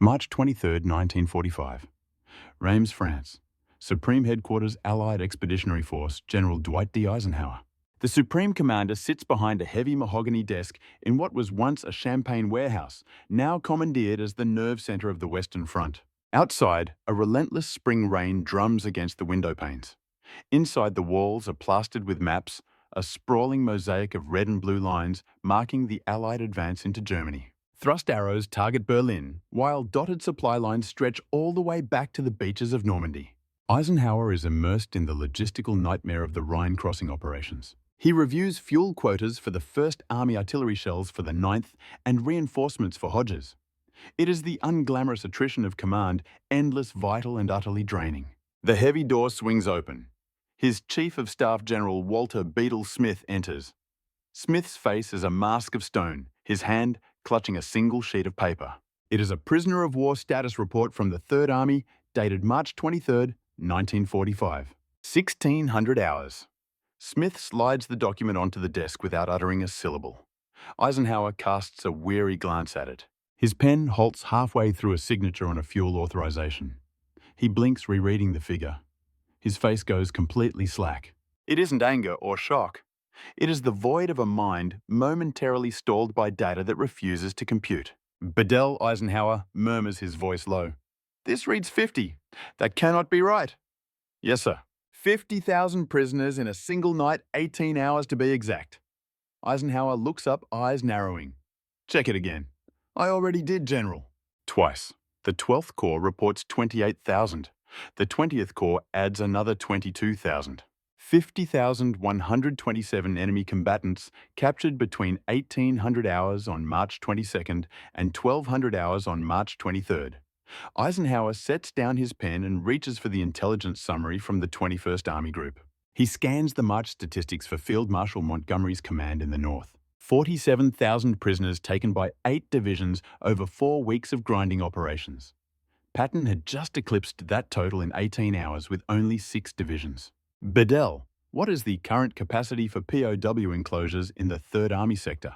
March 23, 1945. Reims, France. Supreme Headquarters Allied Expeditionary Force, General Dwight D. Eisenhower. The Supreme Commander sits behind a heavy mahogany desk in what was once a champagne warehouse, now commandeered as the nerve center of the Western Front. Outside, a relentless spring rain drums against the window panes. Inside, the walls are plastered with maps, a sprawling mosaic of red and blue lines marking the Allied advance into Germany. Thrust arrows target Berlin, while dotted supply lines stretch all the way back to the beaches of Normandy. Eisenhower is immersed in the logistical nightmare of the Rhine crossing operations. He reviews fuel quotas for the 1st Army artillery shells for the 9th and reinforcements for Hodges. It is the unglamorous attrition of command, endless, vital, and utterly draining. The heavy door swings open. His Chief of Staff General Walter Beadle Smith enters. Smith's face is a mask of stone, his hand clutching a single sheet of paper. It is a prisoner of war status report from the 3rd Army, dated March 23, 1945. 1600 hours. Smith slides the document onto the desk without uttering a syllable. Eisenhower casts a weary glance at it. His pen halts halfway through a signature on a fuel authorization. He blinks, rereading the figure. His face goes completely slack. It isn't anger or shock. It is the void of a mind momentarily stalled by data that refuses to compute. Bedell Eisenhower murmurs, his voice low. "This reads 50. That cannot be right." "Yes, sir. 50,000 prisoners in a single night, 18 hours to be exact." Eisenhower looks up, eyes narrowing. "Check it again." "I already did, General." "Twice. The 12th Corps reports 28,000. The 20th Corps adds another 22,000. 50,127 enemy combatants captured between 1,800 hours on March 22nd and 1,200 hours on March 23rd. Eisenhower sets down his pen and reaches for the intelligence summary from the 21st Army Group. He scans the March statistics for Field Marshal Montgomery's command in the north. 47,000 prisoners taken by 8 divisions over 4 weeks of grinding operations. Patton had just eclipsed that total in 18 hours with only 6 divisions. Bedell, what is the current capacity for POW enclosures in the 3rd Army sector?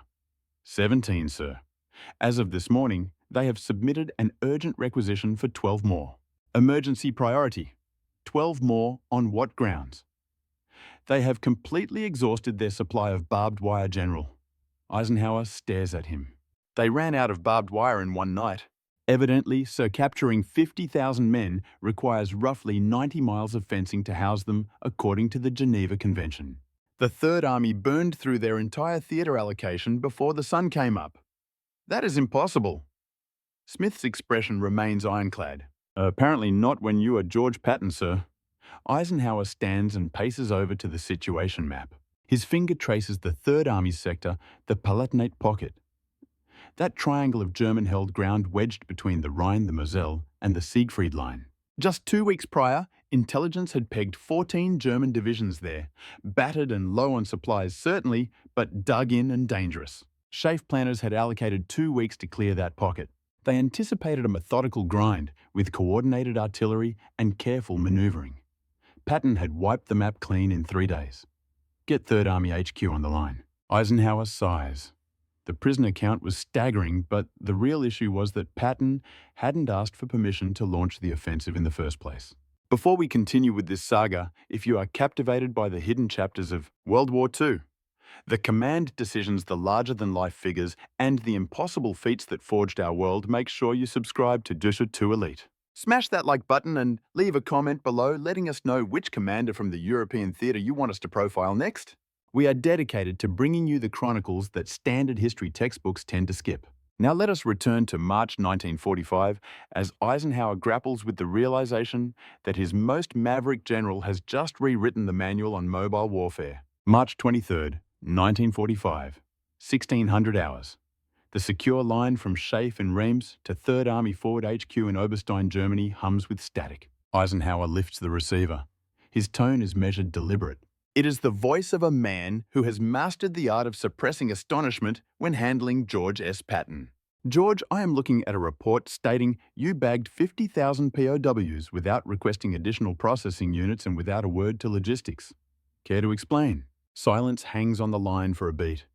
17, sir. As of this morning, they have submitted an urgent requisition for 12 more. Emergency priority. 12 more on what grounds? They have completely exhausted their supply of barbed wire, General. Eisenhower stares at him. They ran out of barbed wire in one night. Evidently, so capturing 50,000 men requires roughly 90 miles of fencing to house them, according to the Geneva Convention. The 3rd Army burned through their entire theatre allocation before the sun came up. That is impossible. Smith's expression remains ironclad. Apparently not when you are George Patton, sir. Eisenhower stands and paces over to the situation map. His finger traces the 3rd Army's sector, the Palatinate Pocket. That triangle of German-held ground wedged between the Rhine, the Moselle, and the Siegfried Line. Just 2 weeks prior, intelligence had pegged 14 German divisions there, battered and low on supplies certainly, but dug in and dangerous. SHAEF planners had allocated 2 weeks to clear that pocket. They anticipated a methodical grind with coordinated artillery and careful maneuvering. Patton had wiped the map clean in 3 days. Get 3rd Army HQ on the line. Eisenhower sighs. The prisoner count was staggering, but the real issue was that Patton hadn't asked for permission to launch the offensive in the first place. Before we continue with this saga, if you are captivated by the hidden chapters of World War II, the command decisions, the larger-than-life figures, and the impossible feats that forged our world, make sure you subscribe to Dusha 2 Elite. Smash that like button and leave a comment below letting us know which commander from the European theatre you want us to profile next. We are dedicated to bringing you the chronicles that standard history textbooks tend to skip. Now let us return to March 1945 as Eisenhower grapples with the realization that his most maverick general has just rewritten the manual on mobile warfare. March 23, 1945, 1600 hours. The secure line from SHAEF in Reims to 3rd Army Forward HQ in Oberstein, Germany hums with static. Eisenhower lifts the receiver. His tone is measured, deliberate. It is the voice of a man who has mastered the art of suppressing astonishment when handling George S. Patton. "George, I am looking at a report stating you bagged 50,000 POWs without requesting additional processing units and without a word to logistics. Care to explain?" Silence hangs on the line for a beat.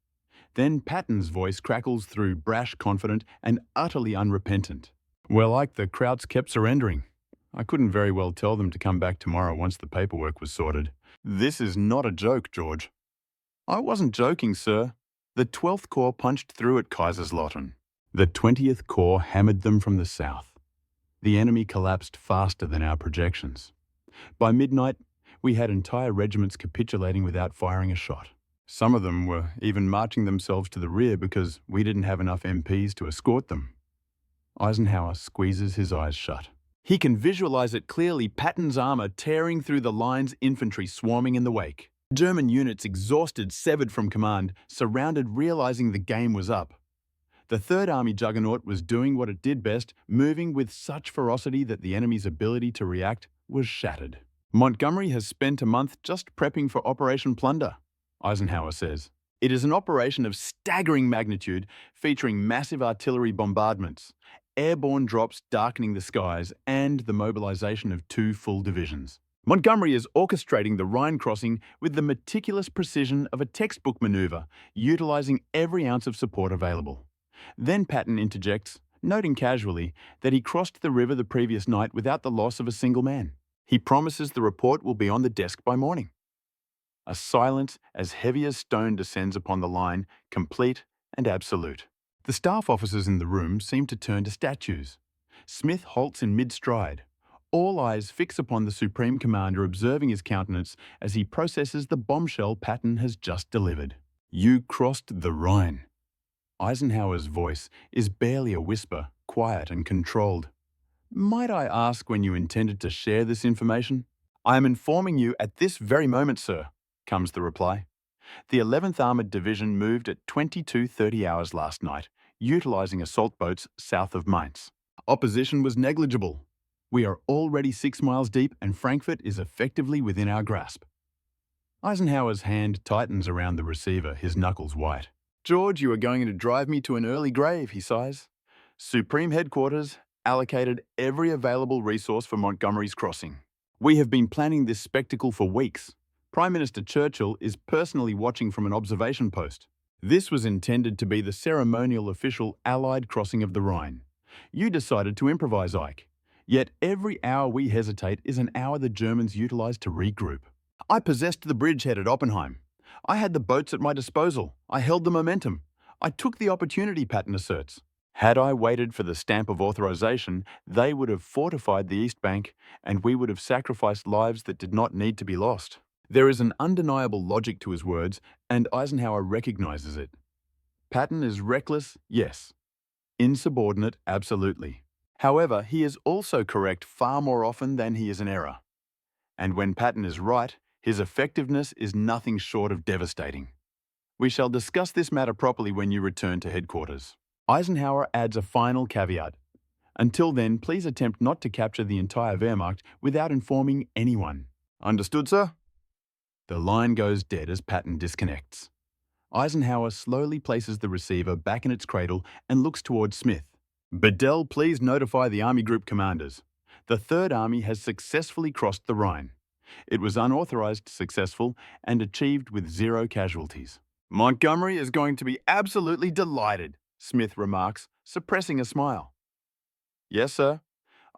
Then Patton's voice crackles through, brash, confident, and utterly unrepentant. Well, like the Krauts kept surrendering. I couldn't very well tell them to come back tomorrow once the paperwork was sorted. This is not a joke, George. I wasn't joking, sir. The 12th Corps punched through at Kaiserslautern. The 20th Corps hammered them from the south. The enemy collapsed faster than our projections. By midnight, we had entire regiments capitulating without firing a shot. Some of them were even marching themselves to the rear because we didn't have enough MPs to escort them. Eisenhower squeezes his eyes shut. He can visualize it clearly, Patton's armor tearing through the lines, infantry swarming in the wake. German units, exhausted, severed from command, surrounded, realizing the game was up. The Third Army juggernaut was doing what it did best, moving with such ferocity that the enemy's ability to react was shattered. Montgomery has spent a month just prepping for Operation Plunder, Eisenhower says. It is an operation of staggering magnitude, featuring massive artillery bombardments, airborne drops darkening the skies, and the mobilization of 2 full divisions. Montgomery is orchestrating the Rhine crossing with the meticulous precision of a textbook maneuver, utilizing every ounce of support available. Then Patton interjects, noting casually that he crossed the river the previous night without the loss of a single man. He promises the report will be on the desk by morning. A silence as heavy as stone descends upon the line, complete and absolute. The staff officers in the room seem to turn to statues. Smith halts in mid-stride. All eyes fix upon the Supreme Commander, observing his countenance as he processes the bombshell Patton has just delivered. You crossed the Rhine. Eisenhower's voice is barely a whisper, quiet and controlled. Might I ask when you intended to share this information? I am informing you at this very moment, sir, comes the reply. The 11th Armoured Division moved at 22:30 hours last night, utilizing assault boats south of Mainz. Opposition was negligible. We are already 6 miles deep and Frankfurt is effectively within our grasp. Eisenhower's hand tightens around the receiver, his knuckles white. George, you are going to drive me to an early grave, he sighs. Supreme Headquarters allocated every available resource for Montgomery's crossing. We have been planning this spectacle for weeks. Prime Minister Churchill is personally watching from an observation post. This was intended to be the ceremonial official Allied crossing of the Rhine. You decided to improvise, Ike. Yet every hour we hesitate is an hour the Germans utilize to regroup. I possessed the bridgehead at Oppenheim. I had the boats at my disposal. I held the momentum. I took the opportunity, Patton asserts. Had I waited for the stamp of authorization, they would have fortified the East Bank, and we would have sacrificed lives that did not need to be lost. There is an undeniable logic to his words, and Eisenhower recognizes it. Patton is reckless, yes. Insubordinate, absolutely. However, he is also correct far more often than he is in error. And when Patton is right, his effectiveness is nothing short of devastating. We shall discuss this matter properly when you return to headquarters. Eisenhower adds a final caveat. Until then, please attempt not to capture the entire Wehrmacht without informing anyone. Understood, sir? The line goes dead as Patton disconnects. Eisenhower slowly places the receiver back in its cradle and looks towards Smith. Bedell, please notify the Army Group commanders. The Third Army has successfully crossed the Rhine. It was unauthorized, successful, and achieved with 0 casualties. Montgomery is going to be absolutely delighted, Smith remarks, suppressing a smile. Yes, sir.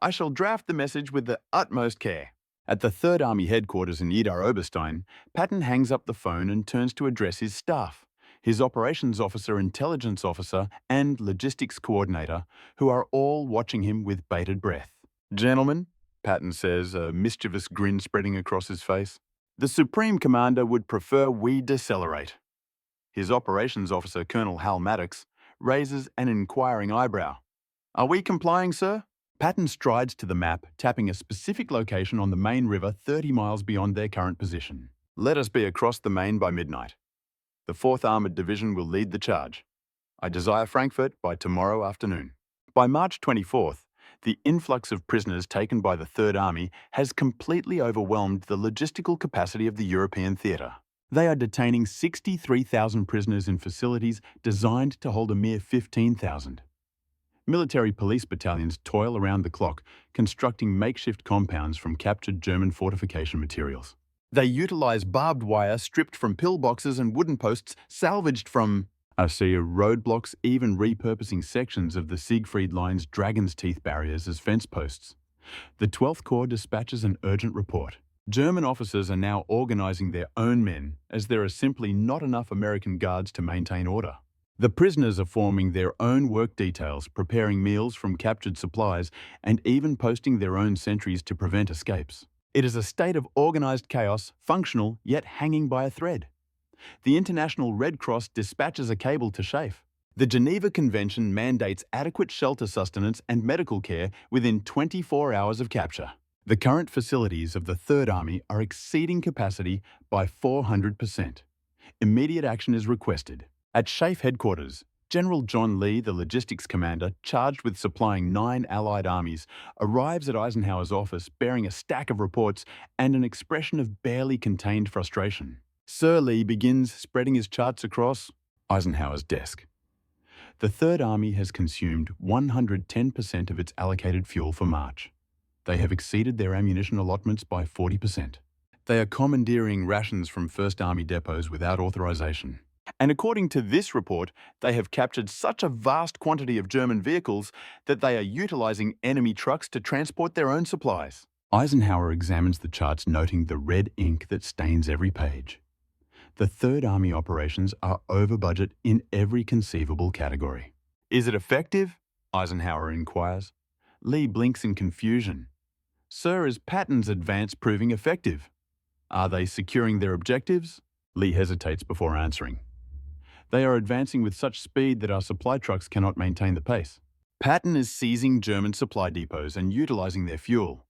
I shall draft the message with the utmost care. At the Third Army headquarters in Idar Oberstein, Patton hangs up the phone and turns to address his staff, his operations officer, intelligence officer, and logistics coordinator, who are all watching him with bated breath. Gentlemen, Patton says, a mischievous grin spreading across his face, the Supreme Commander would prefer we decelerate. His operations officer, Colonel Hal Maddox, raises an inquiring eyebrow. Are we complying, sir? Patton strides to the map, tapping a specific location on the main river 30 miles beyond their current position. Let us be across the Main by midnight. The 4th Armoured Division will lead the charge. I desire Frankfurt by tomorrow afternoon. By March 24th, the influx of prisoners taken by the Third Army has completely overwhelmed the logistical capacity of the European theatre. They are detaining 63,000 prisoners in facilities designed to hold a mere 15,000. Military police battalions toil around the clock, constructing makeshift compounds from captured German fortification materials. They utilize barbed wire stripped from pillboxes and wooden posts salvaged from... I see roadblocks even repurposing sections of the Siegfried Line's Dragon's Teeth barriers as fence posts. The 12th Corps dispatches an urgent report. German officers are now organizing their own men as there are simply not enough American guards to maintain order. The prisoners are forming their own work details, preparing meals from captured supplies, and even posting their own sentries to prevent escapes. It is a state of organized chaos, functional yet hanging by a thread. The International Red Cross dispatches a cable to Schaeff. The Geneva Convention mandates adequate shelter sustenance and medical care within 24 hours of capture. The current facilities of the Third Army are exceeding capacity by 400%. Immediate action is requested. At Schaeff headquarters, General John Lee, the logistics commander charged with supplying 9 Allied armies, arrives at Eisenhower's office bearing a stack of reports and an expression of barely contained frustration. Sir Lee begins spreading his charts across Eisenhower's desk. The Third Army has consumed 110% of its allocated fuel for March. They have exceeded their ammunition allotments by 40%. They are commandeering rations from First Army depots without authorization. And according to this report, they have captured such a vast quantity of German vehicles that they are utilizing enemy trucks to transport their own supplies. Eisenhower examines the charts, noting the red ink that stains every page. The Third Army operations are over budget in every conceivable category. Is it effective? Eisenhower inquires. Lee blinks in confusion. Sir, is Patton's advance proving effective? Are they securing their objectives? Lee hesitates before answering. They are advancing with such speed that our supply trucks cannot maintain the pace. Patton is seizing German supply depots and utilizing their fuel.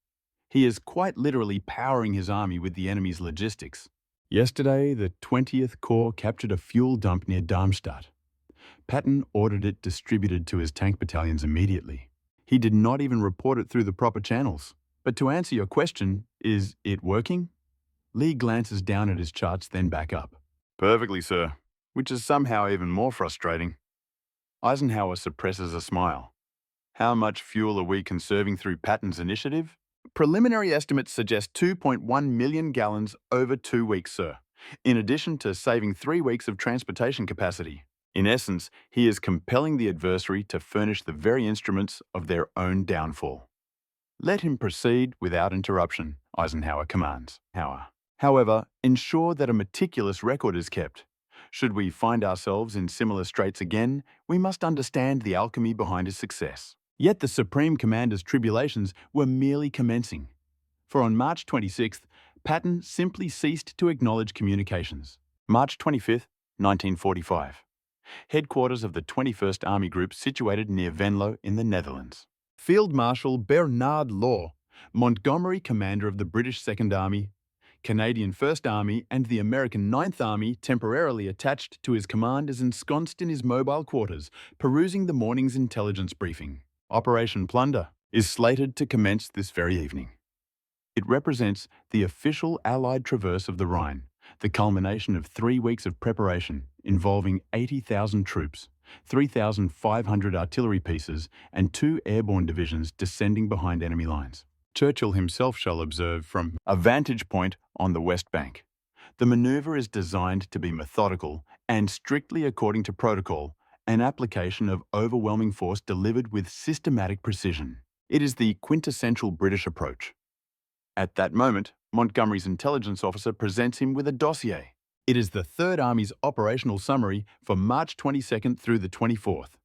He is quite literally powering his army with the enemy's logistics. Yesterday, the 20th Corps captured a fuel dump near Darmstadt. Patton ordered it distributed to his tank battalions immediately. He did not even report it through the proper channels. But to answer your question, is it working? Lee glances down at his charts, then back up. Perfectly, sir, which is somehow even more frustrating. Eisenhower suppresses a smile. How much fuel are we conserving through Patton's initiative? Preliminary estimates suggest 2.1 million gallons over 2 weeks, sir, in addition to saving 3 weeks of transportation capacity. In essence, he is compelling the adversary to furnish the very instruments of their own downfall. Let him proceed without interruption, Eisenhower commands. However, ensure that a meticulous record is kept. Should we find ourselves in similar straits again, we must understand the alchemy behind his success. Yet the Supreme Commander's tribulations were merely commencing. For on March 26th, Patton simply ceased to acknowledge communications. March 25th, 1945. Headquarters of the 21st Army Group situated near Venlo in the Netherlands. Field Marshal Bernard Law, Montgomery commander of the British Second Army, Canadian First Army and the American Ninth Army temporarily attached to his command, is ensconced in his mobile quarters, perusing the morning's intelligence briefing. Operation Plunder is slated to commence this very evening. It represents the official Allied traverse of the Rhine, the culmination of 3 weeks of preparation involving 80,000 troops, 3,500 artillery pieces, and 2 airborne divisions descending behind enemy lines. Churchill himself shall observe from a vantage point on the West Bank. The maneuver is designed to be methodical and strictly according to protocol, an application of overwhelming force delivered with systematic precision. It is the quintessential British approach. At that moment, Montgomery's intelligence officer presents him with a dossier. It is the Third Army's operational summary for March 22nd through the 24th.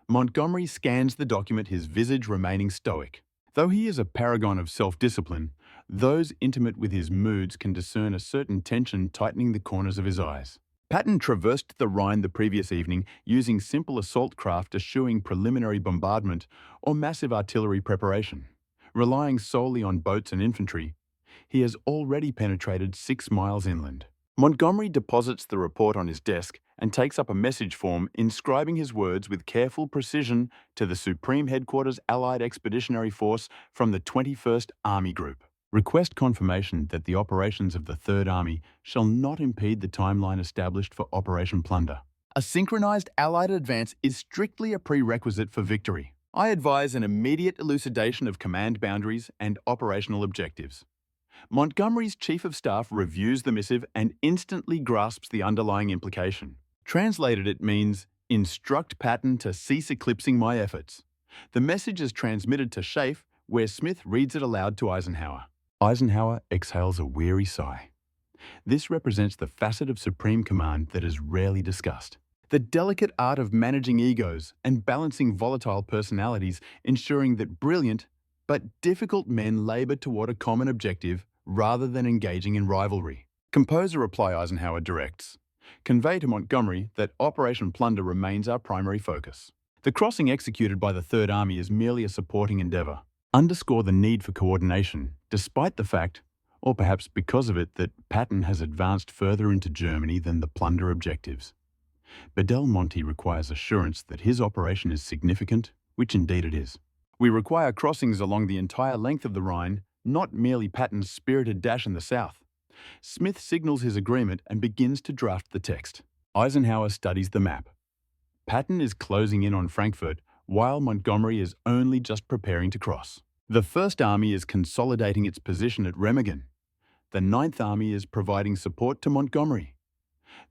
Montgomery scans the document, his visage remaining stoic. Though he is a paragon of self-discipline, those intimate with his moods can discern a certain tension tightening the corners of his eyes. Patton traversed the Rhine the previous evening using simple assault craft eschewing preliminary bombardment or massive artillery preparation. Relying solely on boats and infantry, he has already penetrated 6 miles inland. Montgomery deposits the report on his desk and takes up a message form, inscribing his words with careful precision to the Supreme Headquarters Allied Expeditionary Force from the 21st Army Group. Request confirmation that the operations of the Third Army shall not impede the timeline established for Operation Plunder. A synchronized Allied advance is strictly a prerequisite for victory. I advise an immediate elucidation of command boundaries and operational objectives. Montgomery's Chief of Staff reviews the missive and instantly grasps the underlying implication. Translated, it means, instruct Patton to cease eclipsing my efforts. The message is transmitted to Schaeff, where Smith reads it aloud to Eisenhower. Eisenhower exhales a weary sigh. This represents the facet of Supreme Command that is rarely discussed. The delicate art of managing egos and balancing volatile personalities, ensuring that brilliant but difficult men labor toward a common objective rather than engaging in rivalry. Compose a reply, Eisenhower directs. Convey to Montgomery that Operation Plunder remains our primary focus. The crossing executed by the Third Army is merely a supporting endeavor. Underscore the need for coordination, despite the fact, or perhaps because of it, that Patton has advanced further into Germany than the plunder objectives. Bedell-Monti requires assurance that his operation is significant, which indeed it is. We require crossings along the entire length of the Rhine, not merely Patton's spirited dash in the south. Smith signals his agreement and begins to draft the text. Eisenhower studies the map. Patton is closing in on Frankfurt, while Montgomery is only just preparing to cross. The First Army is consolidating its position at Remagen. The Ninth Army is providing support to Montgomery.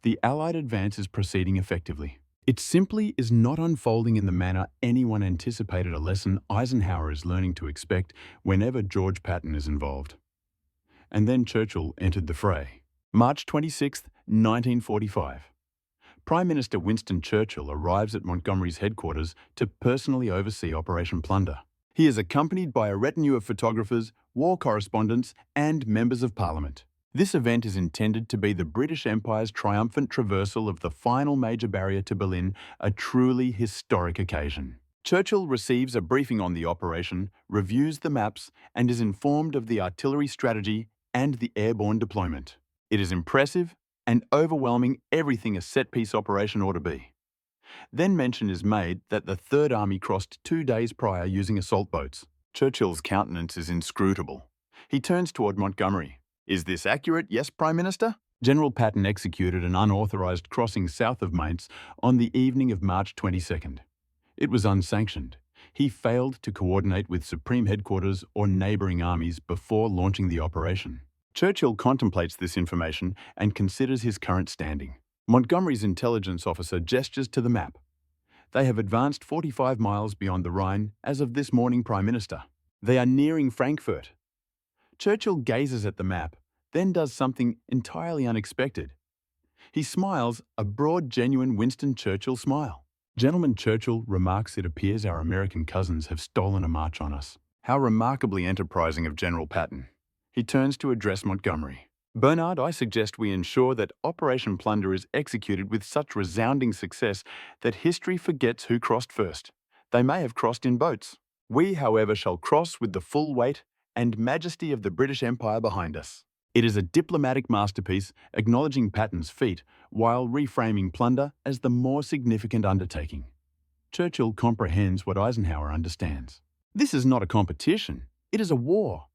The Allied advance is proceeding effectively. It simply is not unfolding in the manner anyone anticipated, a lesson Eisenhower is learning to expect whenever George Patton is involved. And then Churchill entered the fray. March 26, 1945. Prime Minister Winston Churchill arrives at Montgomery's headquarters to personally oversee Operation Plunder. He is accompanied by a retinue of photographers, war correspondents, and members of Parliament. This event is intended to be the British Empire's triumphant traversal of the final major barrier to Berlin, a truly historic occasion. Churchill receives a briefing on the operation, reviews the maps, and is informed of the artillery strategy and the airborne deployment. It is impressive and overwhelming, everything a set-piece operation ought to be. Then mention is made that the Third Army crossed 2 days prior using assault boats. Churchill's countenance is inscrutable. He turns toward Montgomery. Is this accurate, yes, Prime Minister? General Patton executed an unauthorized crossing south of Mainz on the evening of March 22nd. It was unsanctioned. He failed to coordinate with Supreme Headquarters or neighboring armies before launching the operation. Churchill contemplates this information and considers his current standing. Montgomery's intelligence officer gestures to the map. They have advanced 45 miles beyond the Rhine as of this morning, Prime Minister. They are nearing Frankfurt. Churchill gazes at the map, then does something entirely unexpected. He smiles, a broad, genuine Winston Churchill smile. Gentleman Churchill remarks, it appears our American cousins have stolen a march on us. How remarkably enterprising of General Patton. He turns to address Montgomery. Bernard, I suggest we ensure that Operation Plunder is executed with such resounding success that history forgets who crossed first. They may have crossed in boats. We, however, shall cross with the full weight and majesty of the British Empire behind us. It is a diplomatic masterpiece, acknowledging Patton's feat while reframing plunder as the more significant undertaking. Churchill comprehends what Eisenhower understands. This is not a competition, it is a war.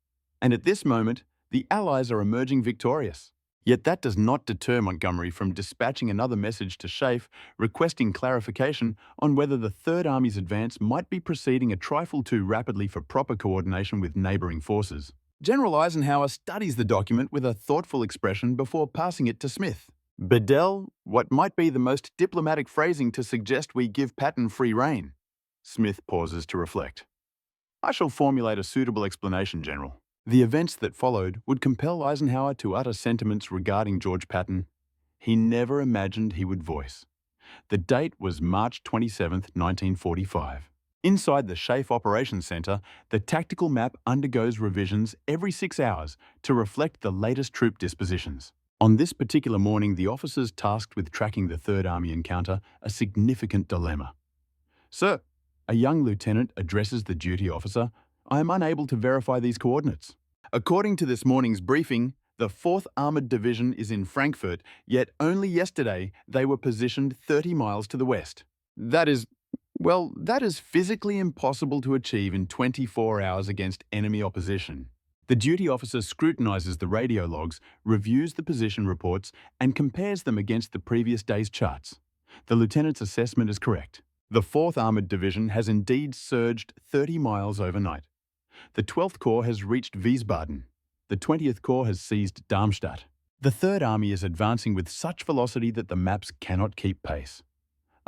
And at this moment, the Allies are emerging victorious. Yet that does not deter Montgomery from dispatching another message to Schaeff requesting clarification on whether the Third Army's advance might be proceeding a trifle too rapidly for proper coordination with neighboring forces. General Eisenhower studies the document with a thoughtful expression before passing it to Smith. Bedell, what might be the most diplomatic phrasing to suggest we give Patton free rein? Smith pauses to reflect. I shall formulate a suitable explanation, General. The events that followed would compel Eisenhower to utter sentiments regarding George Patton he never imagined he would voice. The date was March 27, 1945. Inside the Schaeff Operations Center, the tactical map undergoes revisions every 6 hours to reflect the latest troop dispositions. On this particular morning, the officers tasked with tracking the Third Army encounter a significant dilemma. Sir, a young lieutenant addresses the duty officer, I am unable to verify these coordinates. According to this morning's briefing, the 4th Armored Division is in Frankfurt, yet only yesterday they were positioned 30 miles to the west. That is physically impossible to achieve in 24 hours against enemy opposition. The duty officer scrutinizes the radio logs, reviews the position reports, and compares them against the previous day's charts. The lieutenant's assessment is correct. The 4th Armored Division has indeed surged 30 miles overnight. The 12th Corps has reached Wiesbaden. The 20th Corps has seized Darmstadt. The Third Army is advancing with such velocity that the maps cannot keep pace.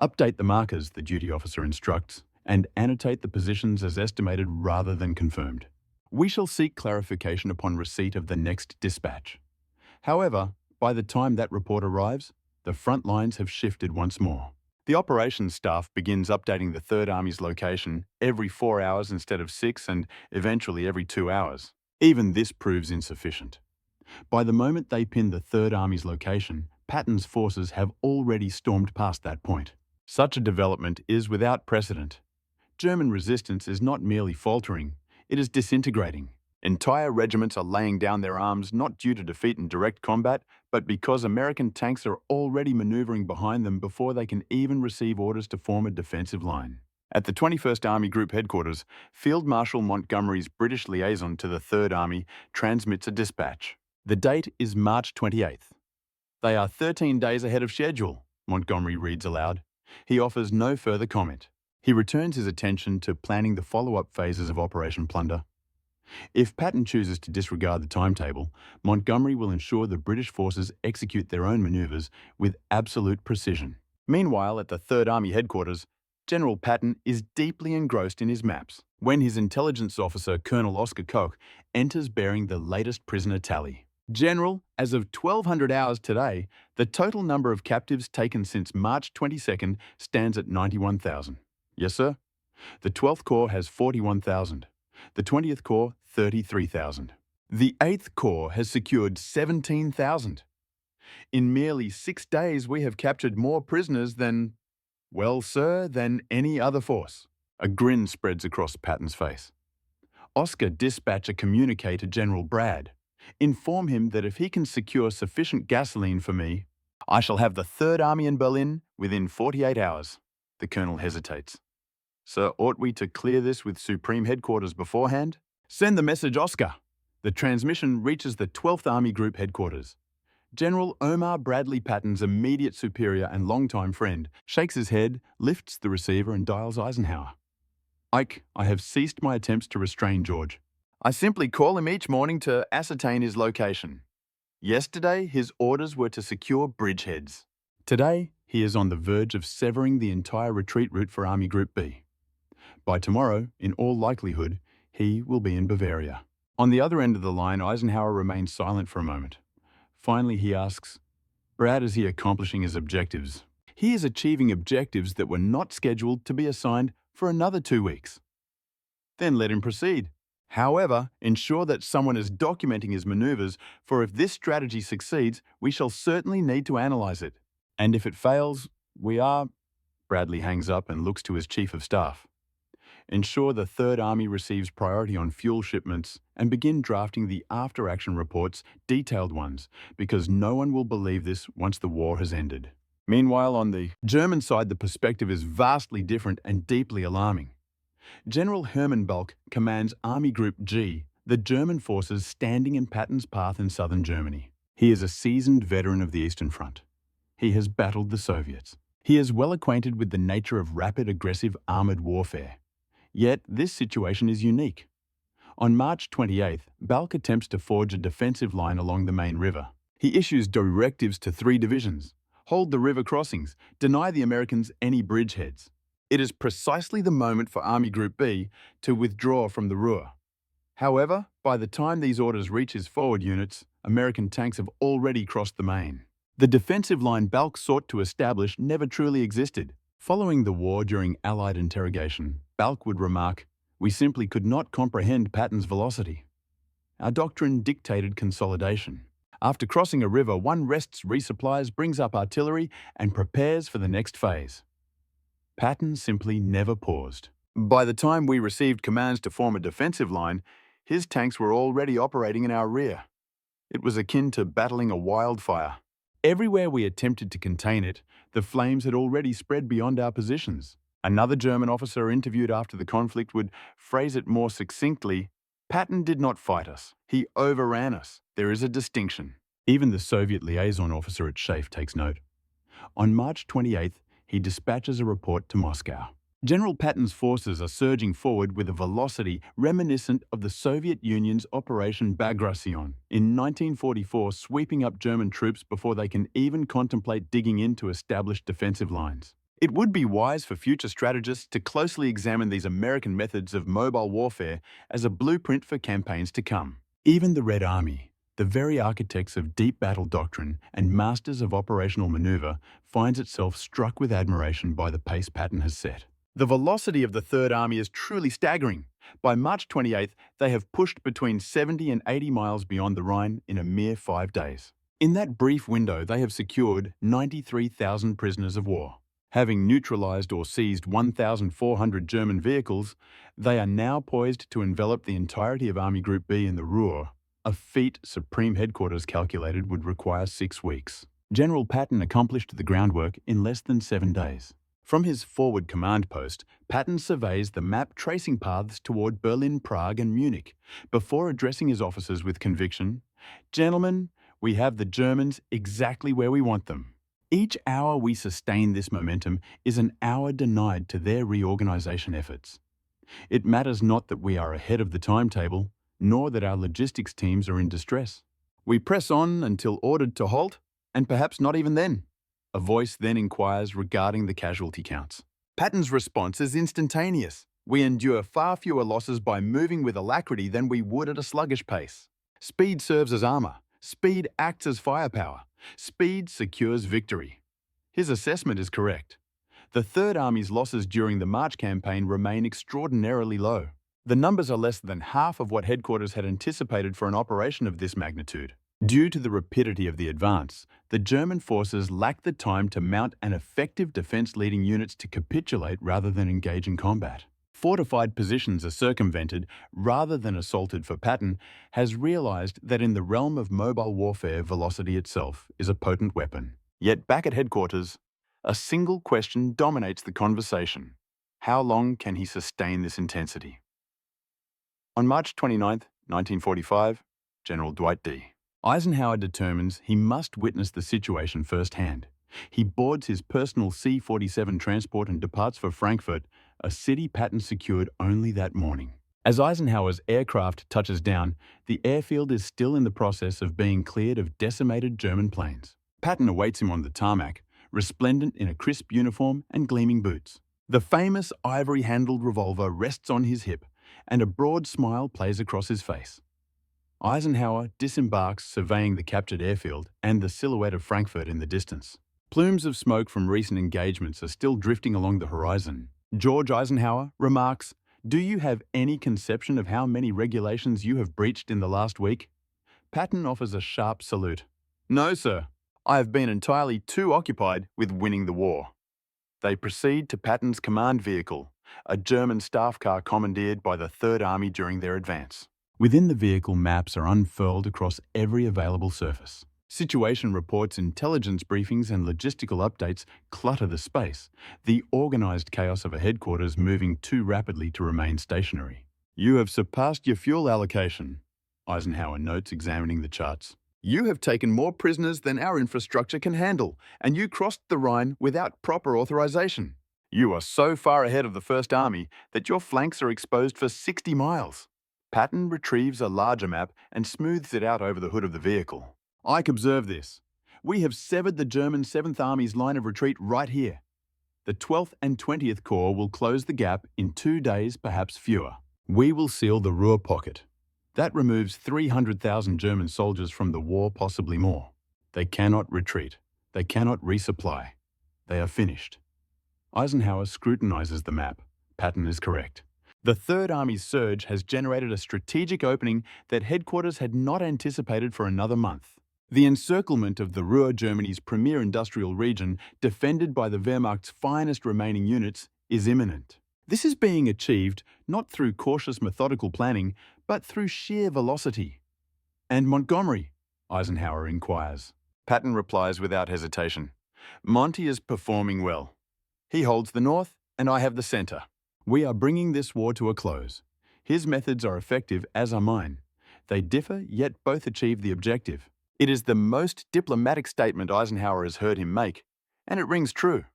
Update the markers, the duty officer instructs, and annotate the positions as estimated rather than confirmed. We shall seek clarification upon receipt of the next dispatch. However, by the time that report arrives, the front lines have shifted once more. The operations staff begins updating the Third Army's location every 4 hours instead of 6 and eventually every 2 hours. Even this proves insufficient. By the moment they pin the Third Army's location, Patton's forces have already stormed past that point. Such a development is without precedent. German resistance is not merely faltering, it is disintegrating. Entire regiments are laying down their arms not due to defeat in direct combat, but because American tanks are already maneuvering behind them before they can even receive orders to form a defensive line. At the 21st Army Group headquarters, Field Marshal Montgomery's British liaison to the Third Army transmits a dispatch. The date is March 28th. They are 13 days ahead of schedule, Montgomery reads aloud. He offers no further comment. He returns his attention to planning the follow-up phases of Operation Plunder. If Patton chooses to disregard the timetable, Montgomery will ensure the British forces execute their own maneuvers with absolute precision. Meanwhile, at the Third Army headquarters, General Patton is deeply engrossed in his maps when his intelligence officer, Colonel Oscar Koch, enters bearing the latest prisoner tally. General, as of 1200 hours today, the total number of captives taken since March 22nd stands at 91,000. Yes, sir? The 12th Corps has 41,000. The 20th Corps, 33,000. The 8th Corps has secured 17,000. In merely 6 days, we have captured more prisoners than, well, sir, than any other force. A grin spreads across Patton's face. Oscar dispatch a communique to General Bragg. Inform him that if he can secure sufficient gasoline for me, I shall have the Third Army in Berlin within 48 hours. The colonel hesitates. Sir, ought we to clear this with Supreme Headquarters beforehand? Send the message, Oscar. The transmission reaches the 12th Army Group headquarters. General Omar Bradley Patton's immediate superior and longtime friend shakes his head, lifts the receiver and dials Eisenhower. Ike, I have ceased my attempts to restrain George. I simply call him each morning to ascertain his location. Yesterday, his orders were to secure bridgeheads. Today, he is on the verge of severing the entire retreat route for Army Group B. By tomorrow, in all likelihood, he will be in Bavaria. On the other end of the line, Eisenhower remains silent for a moment. Finally, he asks, Brad, is he accomplishing his objectives? He is achieving objectives that were not scheduled to be assigned for another 2 weeks. Then let him proceed. However, ensure that someone is documenting his maneuvers, for if this strategy succeeds, we shall certainly need to analyze it. And if it fails, we are... Bradley hangs up and looks to his chief of staff. Ensure the Third Army receives priority on fuel shipments and begin drafting the after-action reports, detailed ones, because no one will believe this once the war has ended. Meanwhile, on the German side, the perspective is vastly different and deeply alarming. General Hermann Balck commands Army Group G, the German forces standing in Patton's path in southern Germany. He is a seasoned veteran of the Eastern Front. He has battled the Soviets. He is well acquainted with the nature of rapid, aggressive armored warfare. Yet, this situation is unique. On March 28th, Balck attempts to forge a defensive line along the main river. He issues directives to 3 divisions. Hold the river crossings. Deny the Americans any bridgeheads. It is precisely the moment for Army Group B to withdraw from the Ruhr. However, by the time these orders reach his forward units, American tanks have already crossed the Main. The defensive line Balck sought to establish never truly existed. Following the war during Allied interrogation, Balck would remark, "We simply could not comprehend Patton's velocity. Our doctrine dictated consolidation. After crossing a river, one rests, resupplies, brings up artillery, and prepares for the next phase." Patton simply never paused. By the time we received commands to form a defensive line, his tanks were already operating in our rear. It was akin to battling a wildfire. Everywhere we attempted to contain it, the flames had already spread beyond our positions. Another German officer interviewed after the conflict would phrase it more succinctly, Patton did not fight us. He overran us. There is a distinction. Even the Soviet liaison officer at SHAEF takes note. On March 28th, he dispatches a report to Moscow. General Patton's forces are surging forward with a velocity reminiscent of the Soviet Union's Operation Bagration in 1944, sweeping up German troops before they can even contemplate digging into established defensive lines. It would be wise for future strategists to closely examine these American methods of mobile warfare as a blueprint for campaigns to come. Even the Red Army, the very architects of deep battle doctrine and masters of operational maneuver, finds itself struck with admiration by the pace Patton has set. The velocity of the Third Army is truly staggering. By March 28th, they have pushed between 70 and 80 miles beyond the Rhine in a mere 5 days. In that brief window, they have secured 93,000 prisoners of war. Having neutralized or seized 1,400 German vehicles, they are now poised to envelop the entirety of Army Group B in the Ruhr, a feat Supreme Headquarters calculated would require 6 weeks. General Patton accomplished the groundwork in less than 7 days. From his forward command post, Patton surveys the map tracing paths toward Berlin, Prague, and Munich, before addressing his officers with conviction. "Gentlemen, we have the Germans exactly where we want them. Each hour we sustain this momentum is an hour denied to their reorganization efforts. It matters not that we are ahead of the timetable, nor that our logistics teams are in distress. We press on until ordered to halt, and perhaps not even then." A voice then inquires regarding the casualty counts. Patton's response is instantaneous. "We endure far fewer losses by moving with alacrity than we would at a sluggish pace. Speed serves as armor. Speed acts as firepower. Speed secures victory." His assessment is correct. The Third Army's losses during the March campaign remain extraordinarily low. The numbers are less than half of what headquarters had anticipated for an operation of this magnitude. Due to the rapidity of the advance, the German forces lacked the time to mount an effective defense, leading units to capitulate rather than engage in combat. Fortified positions are circumvented rather than assaulted, for Patton has realized that in the realm of mobile warfare, velocity itself is a potent weapon. Yet back at headquarters, a single question dominates the conversation. How long can he sustain this intensity? On March 29, 1945, General Dwight D. Eisenhower determines he must witness the situation firsthand. He boards his personal C-47 transport and departs for Frankfurt, a city Patton secured only that morning. As Eisenhower's aircraft touches down, the airfield is still in the process of being cleared of decimated German planes. Patton awaits him on the tarmac, resplendent in a crisp uniform and gleaming boots. The famous ivory-handled revolver rests on his hip, and a broad smile plays across his face. Eisenhower disembarks, surveying the captured airfield and the silhouette of Frankfurt in the distance. Plumes of smoke from recent engagements are still drifting along the horizon. George Eisenhower remarks, "Do you have any conception of how many regulations you have breached in the last week?" Patton offers a sharp salute. "No, sir. I have been entirely too occupied with winning the war." They proceed to Patton's command vehicle, a German staff car commandeered by the Third Army during their advance. Within the vehicle, maps are unfurled across every available surface. Situation reports, intelligence briefings, and logistical updates clutter the space, the organized chaos of a headquarters moving too rapidly to remain stationary. "You have surpassed your fuel allocation," Eisenhower notes, examining the charts. "You have taken more prisoners than our infrastructure can handle, and you crossed the Rhine without proper authorization. You are so far ahead of the First Army that your flanks are exposed for 60 miles. Patton retrieves a larger map and smooths it out over the hood of the vehicle. "I can observe this. We have severed the German 7th Army's line of retreat right here. The 12th and 20th Corps will close the gap in 2 days, perhaps fewer. We will seal the Ruhr pocket. That removes 300,000 German soldiers from the war, possibly more. They cannot retreat. They cannot resupply. They are finished." Eisenhower scrutinizes the map. Patton is correct. The Third Army's surge has generated a strategic opening that headquarters had not anticipated for another month. The encirclement of the Ruhr, Germany's premier industrial region, defended by the Wehrmacht's finest remaining units, is imminent. This is being achieved not through cautious, methodical planning, but through sheer velocity. "And Montgomery?" Eisenhower inquires. Patton replies without hesitation. "Monty is performing well. He holds the north, and I have the center. We are bringing this war to a close. His methods are effective, as are mine. They differ, yet both achieve the objective." It is the most diplomatic statement Eisenhower has heard him make, and it rings true.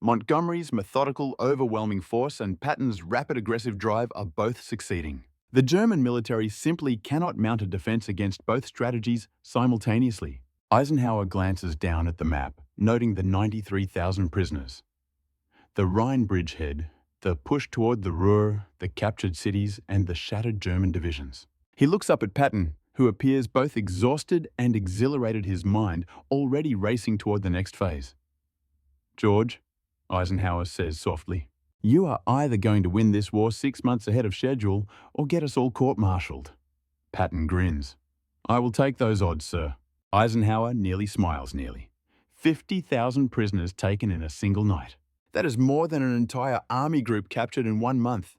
Montgomery's methodical, overwhelming force and Patton's rapid aggressive drive are both succeeding. The German military simply cannot mount a defense against both strategies simultaneously. Eisenhower glances down at the map, noting the 93,000 prisoners. The Rhine bridgehead, the push toward the Ruhr, the captured cities, and the shattered German divisions. He looks up at Patton, who appears both exhausted and exhilarated, his mind already racing toward the next phase. "George," Eisenhower says softly, "you are either going to win this war 6 months ahead of schedule or get us all court-martialed." Patton grins. "I will take those odds, sir." Eisenhower nearly smiles. 50,000 prisoners taken in a single night. That is more than an entire army group captured in 1 month.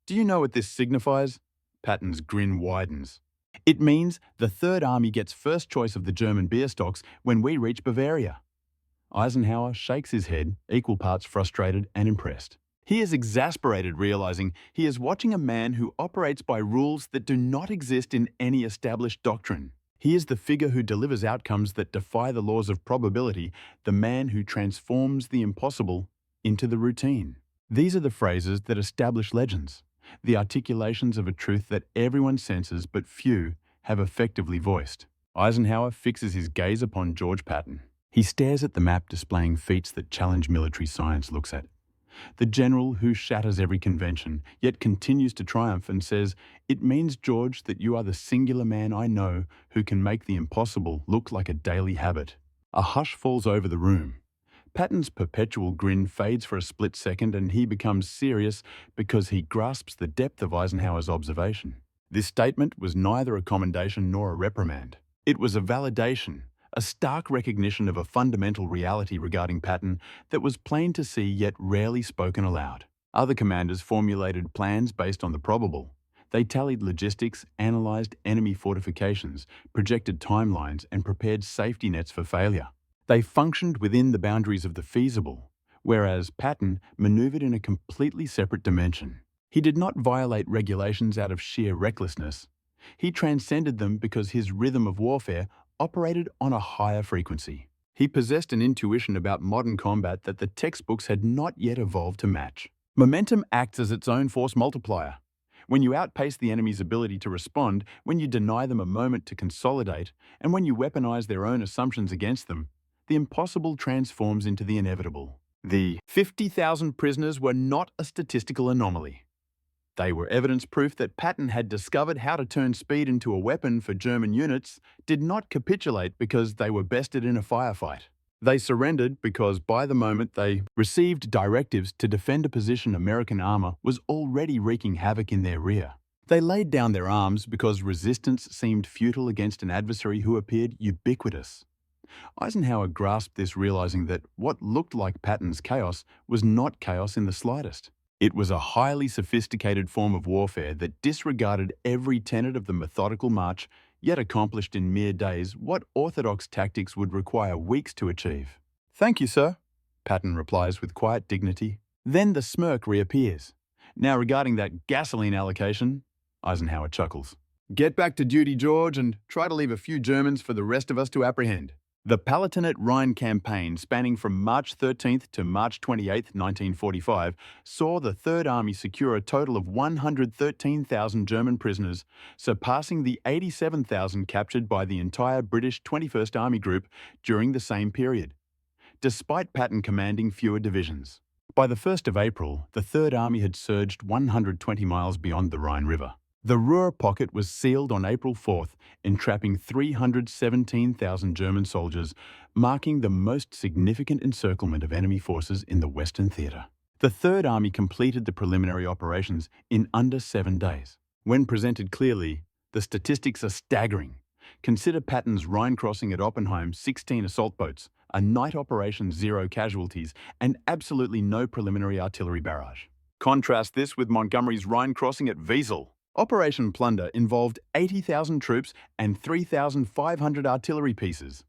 Do you know what this signifies? Patton's grin widens. It means the Third Army gets first choice of the German beer stocks when we reach Bavaria. Eisenhower shakes his head, equal parts frustrated and impressed. He is exasperated, realizing he is watching a man who operates by rules that do not exist in any established doctrine. He is the figure who delivers outcomes that defy the laws of probability, the man who transforms the impossible into the routine. These are the phrases that establish legends, the articulations of a truth that everyone senses but few have effectively voiced. Eisenhower fixes his gaze upon George Patton. He stares at the map displaying feats that challenge military science looks at. The general who shatters every convention, yet continues to triumph and says, "It means, George, that you are the singular man I know who can make the impossible look like a daily habit." A hush falls over the room. Patton's perpetual grin fades for a split second and he becomes serious because he grasps the depth of Eisenhower's observation. This statement was neither a commendation nor a reprimand. It was a validation, a stark recognition of a fundamental reality regarding Patton that was plain to see yet rarely spoken aloud. Other commanders formulated plans based on the probable. They tallied logistics, analyzed enemy fortifications, projected timelines, and prepared safety nets for failure. They functioned within the boundaries of the feasible, whereas Patton maneuvered in a completely separate dimension. He did not violate regulations out of sheer recklessness. He transcended them because his rhythm of warfare operated on a higher frequency. He possessed an intuition about modern combat that the textbooks had not yet evolved to match. Momentum acts as its own force multiplier. When you outpace the enemy's ability to respond, when you deny them a moment to consolidate, and when you weaponize their own assumptions against them, the impossible transforms into the inevitable. The 50,000 prisoners were not a statistical anomaly. They were evidence proof that Patton had discovered how to turn speed into a weapon for German units, did not capitulate because they were bested in a firefight. They surrendered because by the moment they received directives to defend a position American armor was already wreaking havoc in their rear. They laid down their arms because resistance seemed futile against an adversary who appeared ubiquitous. Eisenhower grasped this, realizing that what looked like Patton's chaos was not chaos in the slightest. It was a highly sophisticated form of warfare that disregarded every tenet of the methodical march, yet accomplished in mere days what orthodox tactics would require weeks to achieve. "Thank you, sir," Patton replies with quiet dignity. Then the smirk reappears. "Now regarding that gasoline allocation," Eisenhower chuckles. "Get back to duty, George, and try to leave a few Germans for the rest of us to apprehend." The Palatinate-Rhine campaign, spanning from March 13th to March 28th, 1945, saw the Third Army secure a total of 113,000 German prisoners, surpassing the 87,000 captured by the entire British 21st Army Group during the same period, despite Patton commanding fewer divisions. By the 1st of April, the Third Army had surged 120 miles beyond the Rhine River. The Ruhr pocket was sealed on April 4th, entrapping 317,000 German soldiers, marking the most significant encirclement of enemy forces in the Western Theatre. The Third Army completed the preliminary operations in under 7 days. When presented clearly, the statistics are staggering. Consider Patton's Rhine crossing at Oppenheim, 16 assault boats, a night operation, 0 casualties, and absolutely no preliminary artillery barrage. Contrast this with Montgomery's Rhine crossing at Wesel. Operation Plunder involved 80,000 troops and 3,500 artillery pieces.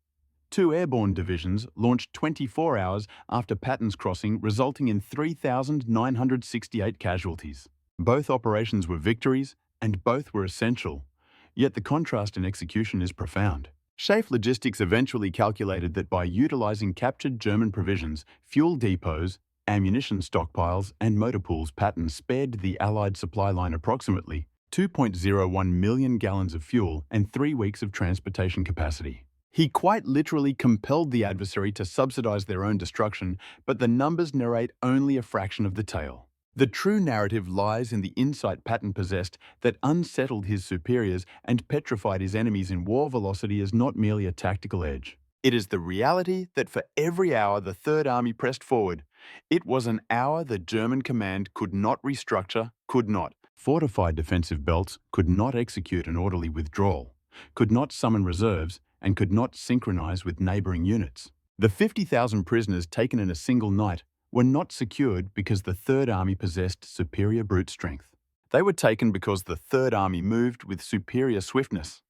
2 airborne divisions launched 24 hours after Patton's crossing, resulting in 3,968 casualties. Both operations were victories, and both were essential, yet the contrast in execution is profound. SHAEF Logistics eventually calculated that by utilizing captured German provisions, fuel depots, ammunition stockpiles, and motor pools, Patton spared the Allied supply line approximately 2.01 million gallons of fuel and 3 weeks of transportation capacity. He quite literally compelled the adversary to subsidize their own destruction, but the numbers narrate only a fraction of the tale. The true narrative lies in the insight Patton possessed that unsettled his superiors and petrified his enemies in war. Velocity is not merely a tactical edge. It is the reality that for every hour the Third Army pressed forward, it was an hour the German command could not restructure, could not fortify defensive belts, could not execute an orderly withdrawal, could not summon reserves, and could not synchronize with neighboring units. The 50,000 prisoners taken in a single night were not secured because the Third Army possessed superior brute strength. They were taken because the Third Army moved with superior swiftness.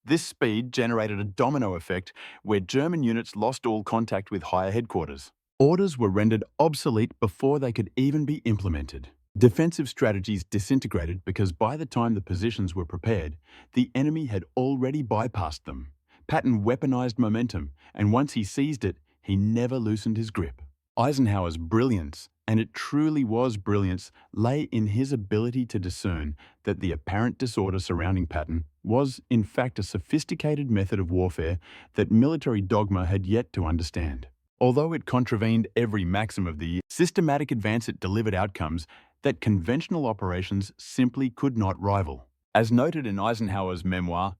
This speed generated a domino effect where German units lost all contact with higher headquarters. Orders were rendered obsolete before they could even be implemented. Defensive strategies disintegrated because by the time the positions were prepared, the enemy had already bypassed them. Patton weaponized momentum, and once he seized it, he never loosened his grip. Eisenhower's brilliance, and it truly was brilliance, lay in his ability to discern that the apparent disorder surrounding Patton was, in fact, a sophisticated method of warfare that military dogma had yet to understand. Although it contravened every maxim of the systematic advance, it delivered outcomes that conventional operations simply could not rival. As noted in Eisenhower's memoir,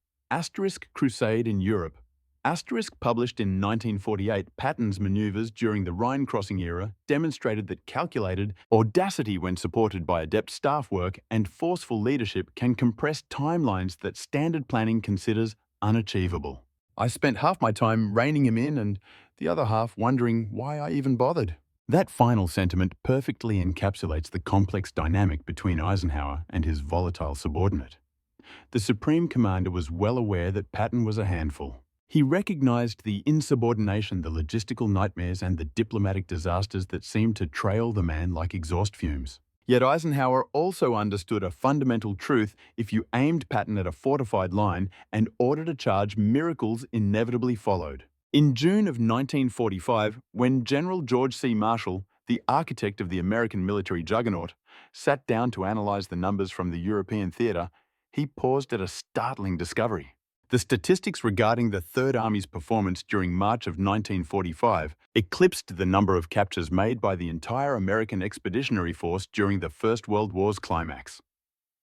*Crusade in Europe, published in 1948, Patton's maneuvers during the Rhine crossing era demonstrated that calculated audacity, when supported by adept staff work and forceful leadership, can compress timelines that standard planning considers unachievable. I spent half my time reining him in and the other half wondering why I even bothered. That final sentiment perfectly encapsulates the complex dynamic between Eisenhower and his volatile subordinate. The Supreme Commander was well aware that Patton was a handful. He recognized the insubordination, the logistical nightmares, and the diplomatic disasters that seemed to trail the man like exhaust fumes. Yet Eisenhower also understood a fundamental truth: if you aimed Patton at a fortified line and ordered a charge, miracles inevitably followed. In June of 1945, when General George C. Marshall, the architect of the American military juggernaut, sat down to analyze the numbers from the European theater, he paused at a startling discovery. The statistics regarding the Third Army's performance during March of 1945 eclipsed the number of captures made by the entire American Expeditionary Force during the First World War's climax.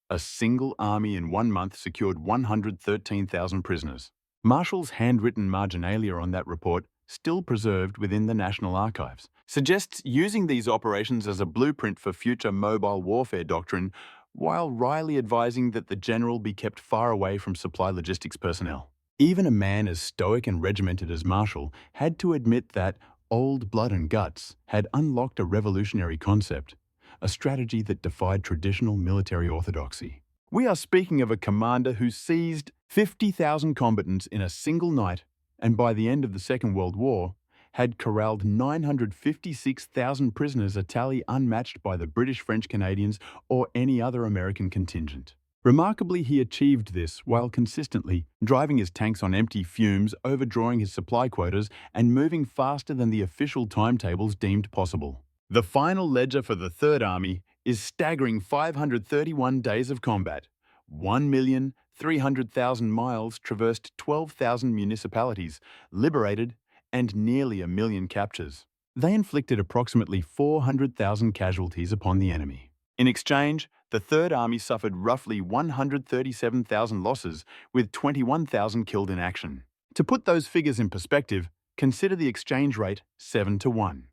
A single army in 1 month secured 113,000 prisoners. Marshall's handwritten marginalia on that report, still preserved within the National Archives, suggests using these operations as a blueprint for future mobile warfare doctrine, while wryly advising that the general be kept far away from supply logistics personnel. Even a man as stoic and regimented as Marshall had to admit that old blood and guts had unlocked a revolutionary concept, a strategy that defied traditional military orthodoxy. We are speaking of a commander who seized 50,000 combatants in a single night, and by the end of the Second World War, had corralled 956,000 prisoners, a tally unmatched by the British, French, Canadians, or any other American contingent. Remarkably, he achieved this while consistently driving his tanks on empty fumes, overdrawing his supply quotas, and moving faster than the official timetables deemed possible. The final ledger for the Third Army is staggering 531 days of combat, 1,300,000 miles traversed, 12,000 municipalities liberated, and nearly 1 million captures. They inflicted approximately 400,000 casualties upon the enemy. In exchange, the Third Army suffered roughly 137,000 losses, with 21,000 killed in action. To put those figures in perspective, consider the exchange rate 7-1.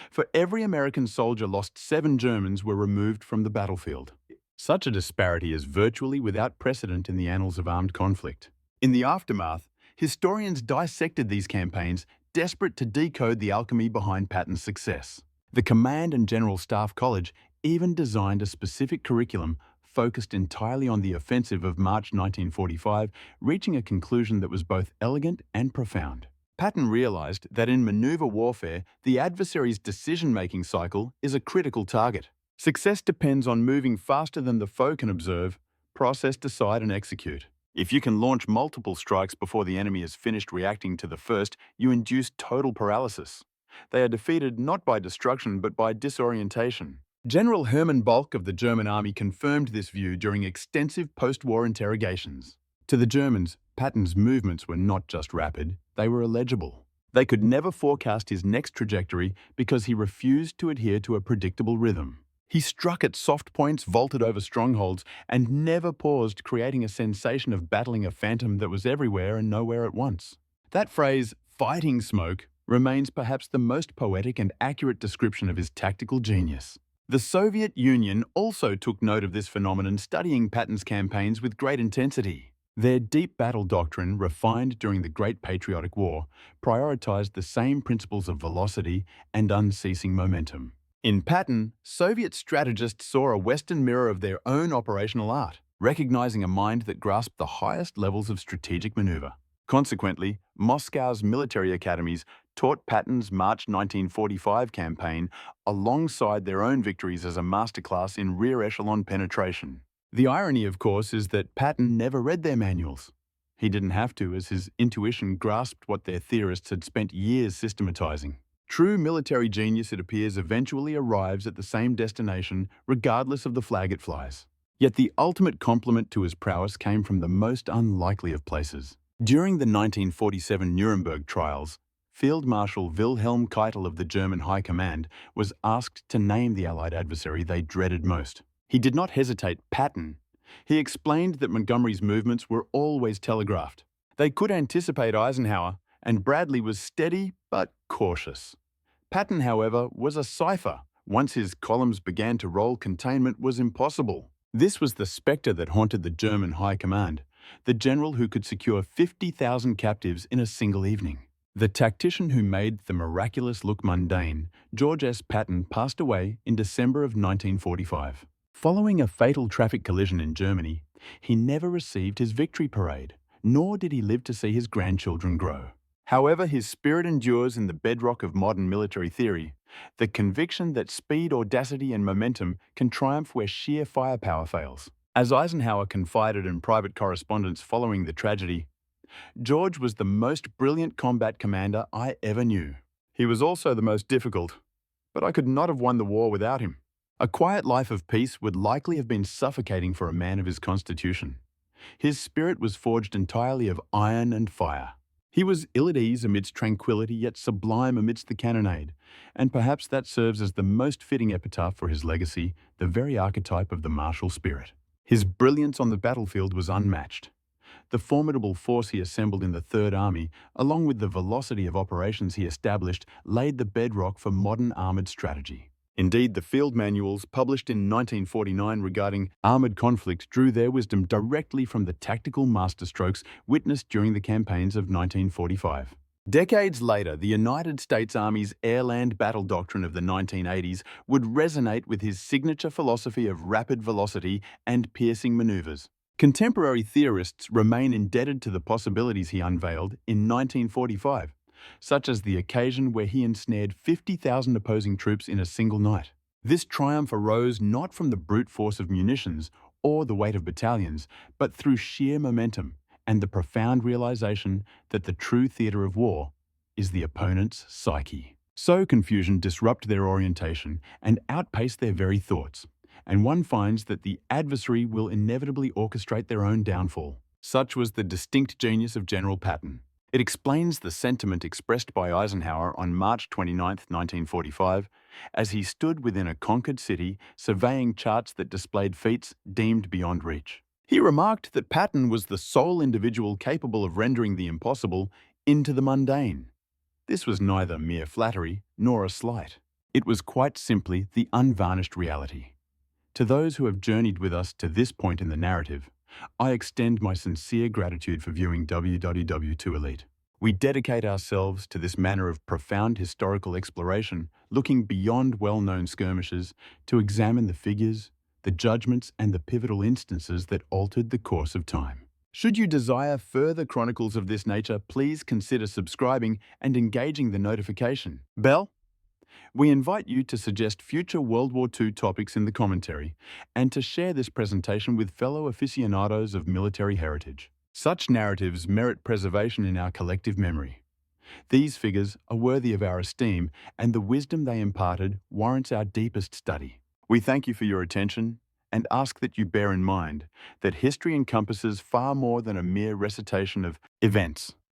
For every American soldier lost, 7 Germans were removed from the battlefield. Such a disparity is virtually without precedent in the annals of armed conflict. In the aftermath, historians dissected these campaigns, desperate to decode the alchemy behind Patton's success. The Command and General Staff College even designed a specific curriculum focused entirely on the offensive of March 1945, reaching a conclusion that was both elegant and profound. Patton realized that in maneuver warfare, the adversary's decision-making cycle is a critical target. Success depends on moving faster than the foe can observe, process, decide, and execute. If you can launch multiple strikes before the enemy has finished reacting to the first, you induce total paralysis. They are defeated not by destruction but by disorientation. General Hermann Bulk of the German army confirmed this view during extensive post-war interrogations. To the Germans, Patton's movements were not just rapid, they were illegible. They could never forecast his next trajectory because he refused to adhere to a predictable rhythm. He struck at soft points, vaulted over strongholds, and never paused, creating a sensation of battling a phantom that was everywhere and nowhere at once. That phrase, fighting smoke, remains perhaps the most poetic and accurate description of his tactical genius. The Soviet Union also took note of this phenomenon, studying Patton's campaigns with great intensity. Their deep battle doctrine, refined during the Great Patriotic War, prioritized the same principles of velocity and unceasing momentum. In Patton, Soviet strategists saw a Western mirror of their own operational art, recognizing a mind that grasped the highest levels of strategic maneuver. Consequently, Moscow's military academies taught Patton's March 1945 campaign alongside their own victories as a masterclass in rear echelon penetration. The irony, of course, is that Patton never read their manuals. He didn't have to, as his intuition grasped what their theorists had spent years systematizing. True military genius, it appears, eventually arrives at the same destination, regardless of the flag it flies. Yet the ultimate compliment to his prowess came from the most unlikely of places. During the 1947 Nuremberg trials, Field Marshal Wilhelm Keitel of the German High Command was asked to name the Allied adversary they dreaded most. He did not hesitate. Patton. He explained that Montgomery's movements were always telegraphed. They could anticipate Eisenhower, and Bradley was steady but cautious. Patton, however, was a cipher. Once his columns began to roll, containment was impossible. This was the spectre that haunted the German High Command, the general who could secure 50,000 captives in a single evening. The tactician who made the miraculous look mundane, George S. Patton, passed away in December of 1945. Following a fatal traffic collision in Germany, he never received his victory parade, nor did he live to see his grandchildren grow. However, his spirit endures in the bedrock of modern military theory, the conviction that speed, audacity, and momentum can triumph where sheer firepower fails. As Eisenhower confided in private correspondence following the tragedy, George was the most brilliant combat commander I ever knew. He was also the most difficult, but I could not have won the war without him. A quiet life of peace would likely have been suffocating for a man of his constitution. His spirit was forged entirely of iron and fire. He was ill at ease amidst tranquility, yet sublime amidst the cannonade, and perhaps that serves as the most fitting epitaph for his legacy, the very archetype of the martial spirit. His brilliance on the battlefield was unmatched. The formidable force he assembled in the Third Army, along with the velocity of operations he established, laid the bedrock for modern armored strategy. Indeed, the field manuals published in 1949 regarding armored conflict drew their wisdom directly from the tactical masterstrokes witnessed during the campaigns of 1945. Decades later, the United States Army's air-land battle doctrine of the 1980s would resonate with his signature philosophy of rapid velocity and piercing maneuvers. Contemporary theorists remain indebted to the possibilities he unveiled in 1945, such as the occasion where he ensnared 50,000 opposing troops in a single night. This triumph arose not from the brute force of munitions or the weight of battalions, but through sheer momentum and the profound realization that the true theater of war is the opponent's psyche. So confusion disrupted their orientation and outpaced their very thoughts, and one finds that the adversary will inevitably orchestrate their own downfall. Such was the distinct genius of General Patton. It explains the sentiment expressed by Eisenhower on March 29, 1945, as he stood within a conquered city surveying charts that displayed feats deemed beyond reach. He remarked that Patton was the sole individual capable of rendering the impossible into the mundane. This was neither mere flattery nor a slight. It was quite simply the unvarnished reality. To those who have journeyed with us to this point in the narrative, I extend my sincere gratitude for viewing WWW2 Elite. We dedicate ourselves to this manner of profound historical exploration, looking beyond well-known skirmishes to examine the figures, the judgments, and the pivotal instances that altered the course of time. Should you desire further chronicles of this nature, please consider subscribing and engaging the notification bell. We invite you to suggest future World War II topics in the commentary and to share this presentation with fellow aficionados of military heritage. Such narratives merit preservation in our collective memory. These figures are worthy of our esteem, and the wisdom they imparted warrants our deepest study. We thank you for your attention and ask that you bear in mind that history encompasses far more than a mere recitation of events.